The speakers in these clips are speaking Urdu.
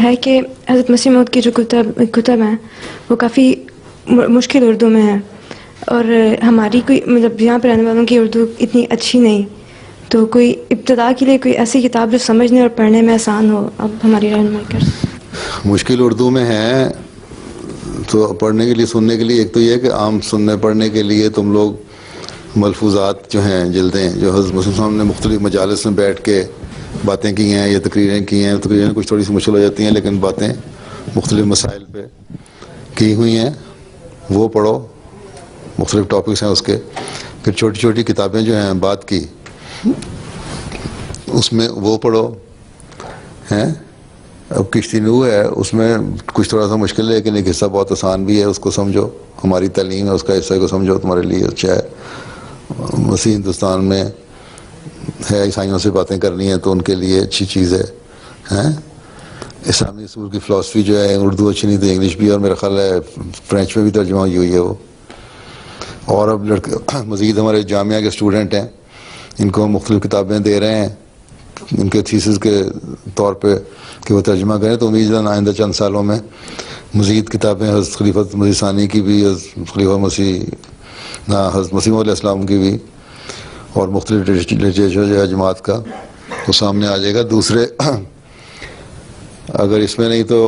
ہے کہ حضرت مسیح موعود کی جو کتب ہیں وہ کافی مشکل اردو میں ہیں، اور ہماری کوئی مطلب یہاں پہ رہنے والوں کی اردو اتنی اچھی نہیں، تو کوئی ابتدا کے لیے کوئی ایسی کتاب جو سمجھنے اور پڑھنے میں آسان ہو، اب ہماری رہنمائی کر سکیں۔ مشکل اردو میں ہے تو پڑھنے کے لیے، سننے کے لیے ایک تو یہ ہے کہ عام سننے پڑھنے کے لیے تم لوگ ملفوظات جو ہیں، جلدیں جو حضرت مسلم صاحب نے مختلف مجالس میں بیٹھ کے باتیں کی ہیں یا تقریریں کی ہیں، تقریریں کچھ تھوڑی سی مشکل ہو جاتی ہیں لیکن باتیں مختلف مسائل پہ کی ہوئی ہیں، وہ پڑھو، مختلف ٹاپکس ہیں اس کے۔ پھر چھوٹی چھوٹی کتابیں جو ہیں بات کی، اس میں وہ پڑھو ہیں۔ اب کشتی نوح ہے، اس میں کچھ تھوڑا سا مشکل ہے لیکن ایک حصہ بہت آسان بھی ہے، اس کو سمجھو، ہماری تعلیم ہے اس کا حصہ کو سمجھو، تمہارے لیے اچھا ہے۔ مسیح ہندوستان میں ہے، عیسائیوں سے باتیں کرنی ہیں تو ان کے لیے اچھی چیز ہے ہیں۔ اسلامی اصول کی فلاسفی جو ہے، اردو اچھی نہیں تو انگلش بھی، اور میرا خیال ہے فرینچ میں بھی ترجمہ ہوئی ہے وہ۔ اور اب مزید ہمارے جامعہ کے اسٹوڈنٹ ہیں، ان کو ہم مختلف کتابیں دے رہے ہیں ان کے تھیسس کے طور پہ کہ وہ ترجمہ کریں، تو امید ہے آئندہ چند سالوں میں مزید کتابیں حضرت خلیفۃ مسیح ثانی کی بھی، حضرت خلیفہ مسیح حضرت مسیح علیہ السلام کی بھی، اور مختلف لٹریچر جو ہے جماعت کا وہ سامنے آ جائے گا۔ دوسرے اگر اس میں نہیں تو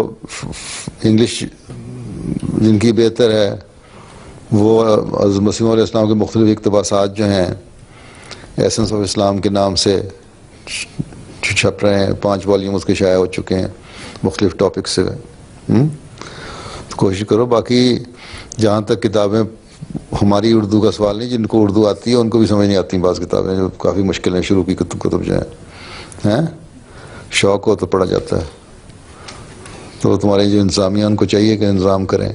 انگلش جن کی بہتر ہے وہ حضرت مسیح علیہ السلام کے مختلف اقتباسات جو ہیں ایسنس آف اسلام کے نام سے چھپ رہے ہیں، 5 والیوم اس کے شائع ہو چکے ہیں مختلف ٹاپک سے، تو کوشش کرو۔ باقی جہاں تک کتابیں، ہماری اردو کا سوال نہیں، جن کو اردو آتی ہے ان کو بھی سمجھ نہیں آتی بعض کتابیں جو کافی مشکل ہیں، شروع کی کتب جو ہیں، شوق ہو تو پڑھا جاتا ہے۔ تو تمہاری جو انتظامیہ ان کو چاہیے کہ انتظام کریں۔